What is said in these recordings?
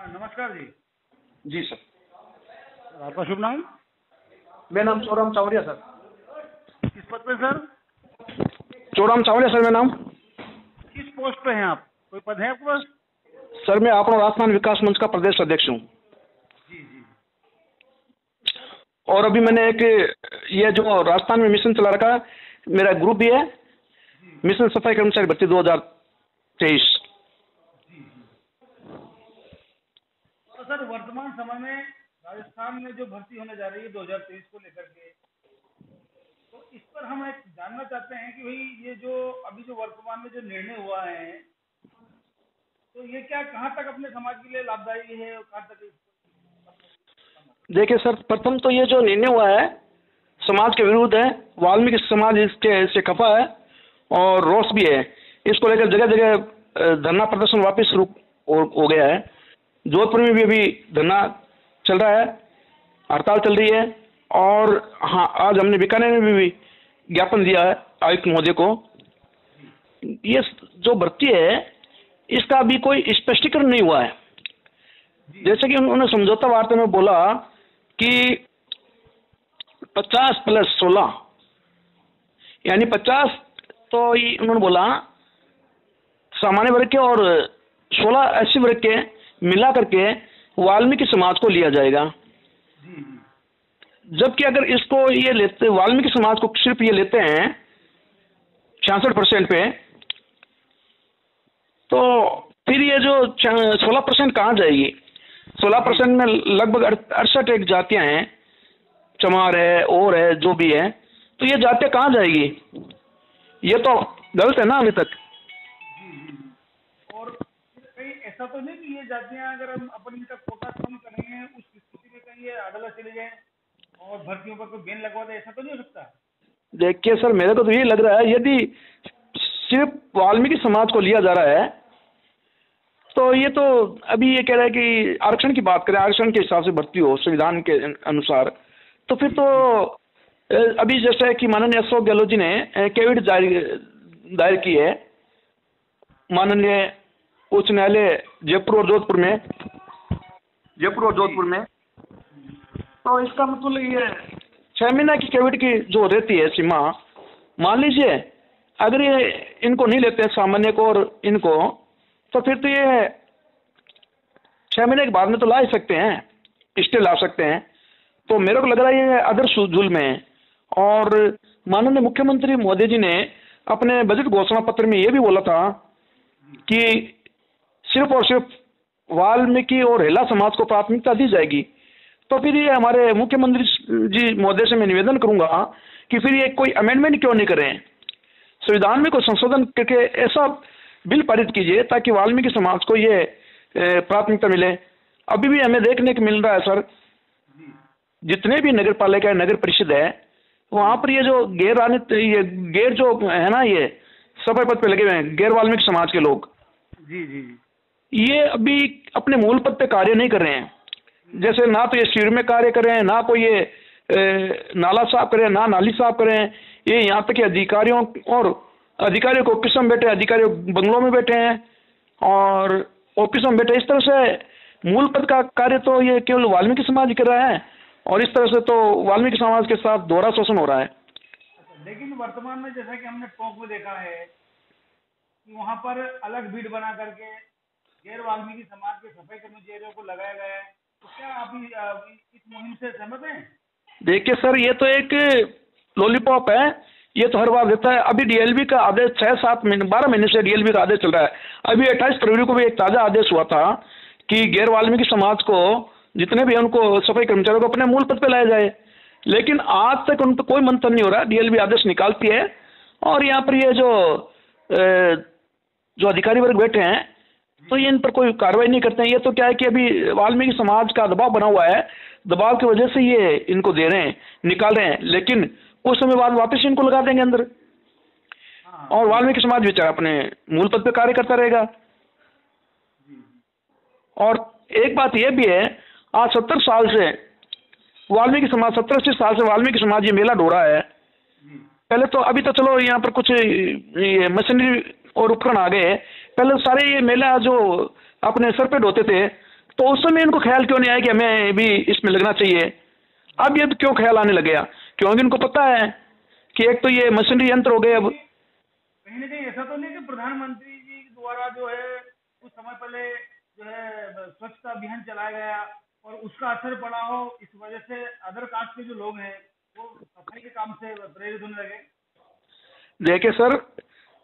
हाँ, नमस्कार जी। जी सर। आपका शुभ नाम? मेरा नाम चौराम चावड़िया सर। किस पद पे सर? चौराम चावड़िया सर मेरा नाम। किस पोस्ट पे हैं आप? कोई पद है आपके पास? सर मैं अपना राजस्थान विकास मंच का प्रदेश अध्यक्ष हूँ। जी जी। और अभी मैंने एक ये जो राजस्थान में मिशन चला रखा है, मेरा ग्रुप भी है, मिशन सफाई कर्मचारी भर्ती 2023। जी जी। तो सर वर्तमान समय में राजस्थान में जो भर्ती होने जा रही है 2023 को लेकर के, तो इस पर हम एक जानना चाहते हैं कि भाई ये जो अभी जो वर्तमान में जो निर्णय हुआ है, तो ये क्या कहाँ तक अपने समाज के लिए लाभदायी है और कहाँ तक देखिए सर, प्रथम तो ये जो निर्णय हुआ है समाज के विरुद्ध है। वाल्मीकि समाज इससे खफा है और रोष भी है। इसको लेकर जगह जगह धरना प्रदर्शन वापस शुरू हो गया है। जोधपुर में भी अभी धरना चल रहा है, हड़ताल चल रही है। और हाँ, आज हमने बीकानेर में भी ज्ञापन दिया है आयुक्त महोदय को। ये जो भर्ती है इसका अभी कोई स्पष्टीकरण नहीं हुआ है। जैसे कि उन्होंने समझौता वार्ता में बोला कि 50+16 यानी 50 तो उन्होंने बोला सामान्य वर्ग के और 16 SC वर्ग के मिला करके वाल्मीकि समाज को लिया जाएगा। जबकि अगर इसको ये लेते वाल्मीकि समाज को सिर्फ ये लेते हैं 66% पे, तो फिर ये जो 16% कहाँ जाएगी? 16% में लगभग 68 एक जातियां हैं, चमार है और है जो भी है, तो ये जातियां कहाँ जाएगी? ये तो गलत है ना अभी तक। और कहीं ऐसा तो नहीं कि ये जातियां अगर हम अपन इनका कोटा कम करेंगे उस स्थिति में कहीं ये अदालत चले जाए और भर्तियों पर कोई बैन लगवा दे, ऐसा तो नहीं हो सकता? देखिए सर, मेरे को तो यही लग रहा है यदि सिर्फ वाल्मीकि समाज को लिया जा रहा है तो ये तो अभी ये कह रहा है कि आरक्षण की बात करें, आरक्षण के हिसाब से भर्ती हो संविधान के अनुसार, तो फिर तो अभी जैसे कि माननीय अशोक गहलोत जी ने कैविट दायर की है माननीय उच्च न्यायालय जयपुर और जोधपुर में, तो इसका मतलब ये 6 महीने की कैविट की जो रहती है सीमा, मान लीजिए अगर ये इनको नहीं लेते सामान्य को और इनको, तो फिर तो ये 6 महीने के बाद में तो ला ही सकते हैं, स्टे ला सकते हैं। तो मेरे को लग रहा है ये आदर्श जुल्म है। और माननीय मुख्यमंत्री मोदी जी ने अपने बजट घोषणा पत्र में ये भी बोला था कि सिर्फ और सिर्फ वाल्मीकि और हेला समाज को प्राथमिकता दी जाएगी। तो फिर ये हमारे मुख्यमंत्री जी महोदय से मैं निवेदन करूंगा कि फिर ये कोई अमेंडमेंट क्यों नहीं करें, संविधान में कोई संशोधन करके ऐसा बिल पारित कीजिए ताकि वाल्मीकि समाज को ये प्राथमिकता मिले। अभी भी हमें देखने को मिल रहा है सर, जितने भी नगर पालिका नगर परिषद है वहां पर ये जो गैर जो है ना, ये सफाई पद पे लगे हुए हैं गैर वाल्मीकि समाज के लोग, जी जी, ये अभी अपने मूल पद पे कार्य नहीं कर रहे हैं। जैसे ना तो ये सीढ़ में कार्य कर रहे हैं, ना कोई ये नाला साफ करें, ना नाली साफ करें। ये यहाँ तक कि अधिकारियों को ऑफिस में बैठे, अधिकारी बंगलों में बैठे हैं और ऑफिस में बैठे। इस तरह से मूल पद का कार्य तो ये केवल वाल्मीकि समाज ही कर रहा है और इस तरह से तो वाल्मीकि समाज के साथ दोहरा शोषण हो रहा है। लेकिन वर्तमान में जैसा कि हमने टॉक में देखा है कि वहां पर अलग भीड़ बना करके गैर वाल्मीकि समाज के सफाई कर्मचारियों को लगाया गया है, तो क्या आप इस मुहिम से सहमत हैं? देखिए सर, ये तो एक लॉलीपॉप है, ये तो हर बार देता है। अभी डीएलबी का आदेश 12 महीने से डीएलबी का आदेश चल रहा है। अभी 28 फरवरी को भी एक ताजा आदेश हुआ था कि गैर वाल्मीकि समाज को जितने भी उनको सफाई कर्मचारियों को अपने मूल पद पे लाया जाए, लेकिन आज तक उन पर कोई मंथन नहीं हो रहा। डीएलबी आदेश निकालती है और यहाँ पर ये जो अधिकारी वर्ग बैठे हैं तो ये इन पर कोई कार्रवाई नहीं करते हैं। ये तो क्या है कि अभी वाल्मीकि समाज का दबाव बना हुआ है, दबाव की वजह से ये इनको दे रहे हैं, निकाल रहे हैं, लेकिन कुछ समय बाद वापस इनको लगा देंगे अंदर और वाल्मीकि समाज बेचारा अपने मूल पद पे कार्य करता रहेगा। और एक बात यह भी है, आज 70 साल से वाल्मीकि समाज 70-80 साल से वाल्मीकि समाज ये मेला ढो रहा है। पहले तो अभी तो चलो यहाँ पर कुछ ये मशीनरी और उपकरण आ गए, पहले सारे ये मेला जो अपने सर पे ढोते थे तो उस समय इनको ख्याल क्यों नहीं आया कि हमें भी इसमें लगना चाहिए? अब ये क्यों ख्याल आने लग गया? क्योंकि इनको पता है कि एक तो ये मशीनरी यंत्र हो गए। अब कहीं ना कहीं ऐसा तो नहीं कि प्रधानमंत्री जी द्वारा जो है कुछ समय पहले जो है स्वच्छता अभियान चलाया गया और उसका असर पड़ा हो, इस वजह से अदर कास्ट के जो लोग हैं वो सफाई के काम से प्रेरित होने लगे? देखिए सर,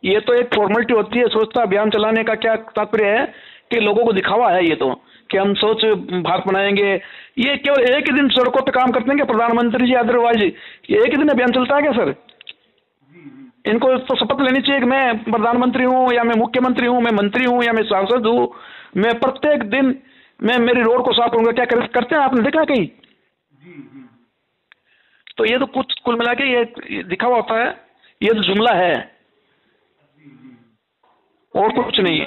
ये तो एक फॉर्मेलिटी होती है। स्वच्छता अभियान चलाने का क्या तात्पर्य है कि लोगों को दिखावा है ये तो, कि हम स्वच्छ भारत बनाएंगे। ये केवल एक ही दिन सड़कों पे काम करते हैं क्या प्रधानमंत्री जी? अदरवाइज ये एक ही दिन अभियान चलता है क्या सर? इनको तो शपथ लेनी चाहिए कि मैं प्रधानमंत्री हूँ, या मैं मुख्यमंत्री हूँ, मैं मंत्री हूँ, या मैं सांसद हूँ, मैं प्रत्येक दिन मैं मेरी रोड को साफ करूंगा। क्या करते हैं? आपने देखा कहीं? तो ये तो कुछ कुल मिला के ये दिखावा होता है, ये तो जुमला है और कुछ नहीं है।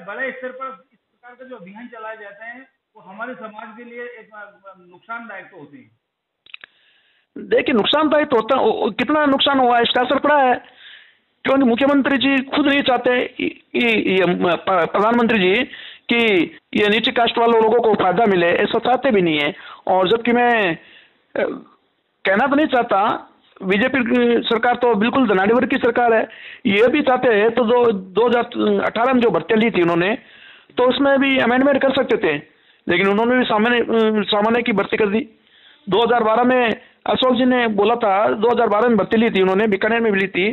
बड़े स्तर पर इस प्रकार के जो अभियान चलाए जाते हैं वो हमारे समाज के लिए एक नुकसानदायक तो होते हैं। देखिए, नुकसानदायक तो होता है। कितना नुकसान हुआ है इसका असर पड़ा है, क्योंकि मुख्यमंत्री जी खुद नहीं चाहते, प्रधानमंत्री जी, कि ये नीचे कास्ट वाले लोगों को फायदा मिले, ऐसा चाहते भी नहीं है। और जबकि मैं कहना तो नहीं चाहता, बीजेपी सरकार तो बिल्कुल धनाढ़ी वर्ग की सरकार है, ये भी चाहते हैं तो 2018 में जो भर्तियां ली थी उन्होंने, तो उसमें भी अमेंडमेंट कर सकते थे, लेकिन उन्होंने भी सामान्य की भर्ती कर दी। 2012 में अशोक जी ने बोला था, 2012 में भर्ती ली थी उन्होंने, बीकानेर में भी ली थी,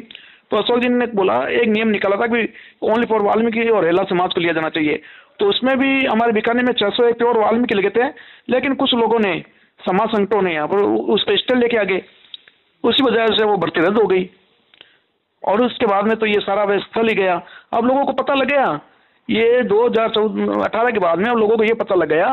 तो अशोक जी ने बोला, एक नियम निकाला था कि ओनली फॉर वाल्मीकि और हेला समाज को लिया जाना चाहिए। तो उसमें भी हमारे बीकानेर में 601 प्योर वाल्मीकि लगे थे, लेकिन कुछ लोगों ने, समाज संगठनों ने यहाँ पर उस पर स्टेल लेके आ गए, उसी वजह से वो भर्ती रद्द हो गई। और उसके बाद में तो ये सारा व्यवस्था ही गया। अब लोगों को पता लग गया, ये 2018 के बाद में अब लोगों को ये पता लग गया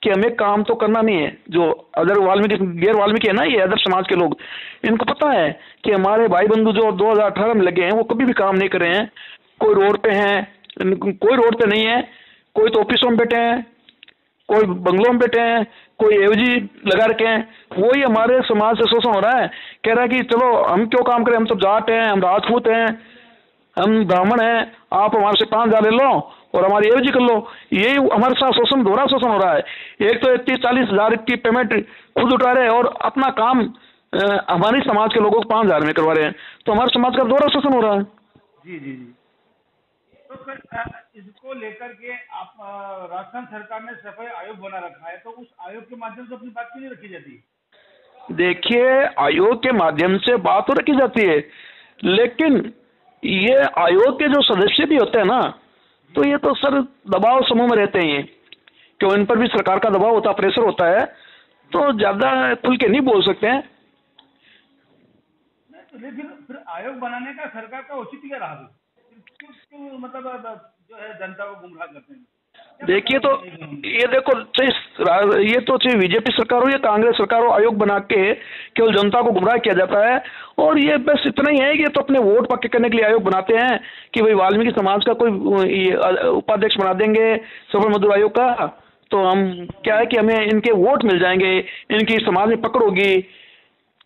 कि हमें काम तो करना नहीं है। जो अदर वाल्मीकि, गैर वाल्मीकि है ना, ये अदर समाज के लोग, इनको पता है कि हमारे भाई बंधु जो 2018 में लगे हैं वो कभी भी काम नहीं कर रहे हैं। कोई रोड पे हैं, कोई रोड पे नहीं है, कोई तो ऑफिसों में बैठे हैं, कोई बंगलों में बैठे हैं, कोई एवजी लगा रखे हैं। वही हमारे समाज से शोषण हो रहा है। कह रहा है कि चलो हम क्यों काम करें, हम तो जाट हैं, हम राजपूत हैं, हम ब्राह्मण हैं, आप हमारे से 5,000 ले लो और हमारी एवजी कर लो। यही हमारे साथ शोषण, दोहरा शोषण हो रहा है। एक तो 30-40 हज़ार की पेमेंट खुद उठा रहे हैं और अपना काम हमारे समाज के लोगों को 5,000 में करवा रहे हैं, तो हमारे समाज का दोहरा शोषण हो रहा है। जी जी जी। तो सर इसको लेकर के आप राजस्थान सरकार ने सफाई आयोग बना रखा है, तो उस आयोग के माध्यम से अपनी बात क्यों नहीं रखी जाती? देखिए, आयोग के माध्यम से बात तो रखी जाती है, लेकिन ये आयोग के जो सदस्य भी होते हैं ना, तो ये तो सर दबाव समूह में रहते हैं, क्यों इन पर भी सरकार का दबाव होता है, प्रेशर होता है, तो ज्यादा खुल के नहीं बोल सकते हैं। लेकिन फिर आयोग बनाने का सरकार का औचित्य क्या रहा? क्यों मतलब जो है जनता को गुमराह करते हैं? देखिए, तो ये देखो, ये तो चाहे बीजेपी सरकार हो या कांग्रेस सरकार हो, आयोग बना के केवल जनता को गुमराह किया जाता है। और ये बस इतना ही है कि तो अपने वोट पक्के करने के लिए आयोग बनाते हैं कि भाई वाल्मीकि समाज का कोई उपाध्यक्ष बना देंगे सफल मजदूर आयोग का, तो हम क्या है कि हमें इनके वोट मिल जाएंगे, इनकी समाज में पकड़ होगी,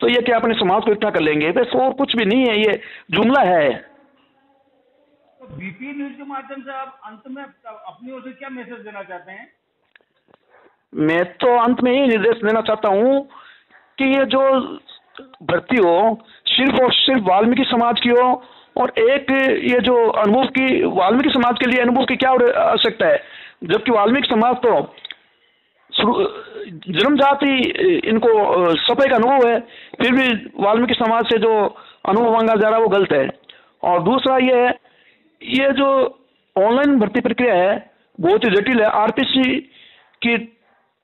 तो ये क्या अपने समाज को इकट्ठा कर लेंगे। बस और कुछ भी नहीं है, ये जुमला है। बीपी न्यूज के माध्यम से आप अंत में अपनी ओर से क्या मैसेज देना चाहते हैं? मैं तो अंत में ही निर्देश देना चाहता हूँ कि ये जो भर्ती हो सिर्फ और सिर्फ वाल्मीकि समाज की हो, और एक ये जो अनुभव की, वाल्मीकि समाज के लिए अनुभव की क्या आवश्यकता है, जबकि वाल्मीकि समाज तो जन्मजात ही इनको सफाई का अनुभव है, फिर भी वाल्मीकि समाज से जो अनुभव मांगा जा रहा है वो गलत है। और दूसरा ये जो ऑनलाइन भर्ती प्रक्रिया है बहुत ही जटिल है, आरपीसी की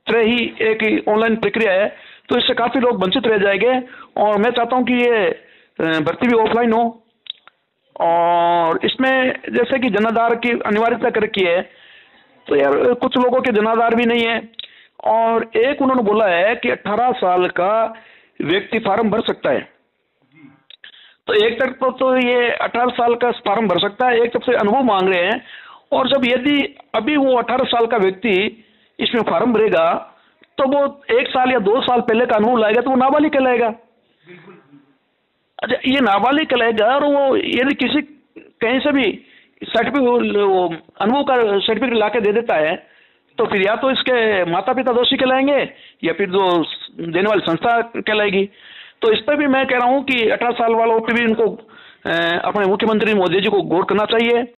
तरह ही एक ऑनलाइन प्रक्रिया है, तो इससे काफी लोग वंचित रह जाएंगे। और मैं चाहता हूं कि ये भर्ती भी ऑफलाइन हो, और इसमें जैसे कि जनाधार की अनिवार्यता कर रखी है, तो यार कुछ लोगों के जनाधार भी नहीं है। और एक उन्होंने बोला है कि 18 साल का व्यक्ति फार्म भर सकता है, तो एक तरफ तो ये 18 साल का फार्म भर सकता है, एक तरफ से अनुभव मांग रहे हैं। और जब यदि अभी वो 18 साल का व्यक्ति इसमें फार्म भरेगा, तो वो 1 साल या 2 साल पहले का अनुभव लाएगा, तो वो नाबालिग कहलाएगा। अच्छा, ये नाबालिग कहलाएगा, और वो यदि किसी कहीं से भी सर्टिफिकेट, अनुभव का सर्टिफिकेट ला के दे देता है, तो फिर या तो इसके माता पिता दोषी कहलाएंगे या फिर जो देने वाली संस्था कहलाएगी। तो इस पर भी मैं कह रहा हूँ कि 18 साल वालों पर भी इनको अपने मुख्यमंत्री मोदी जी को गौर करना चाहिए।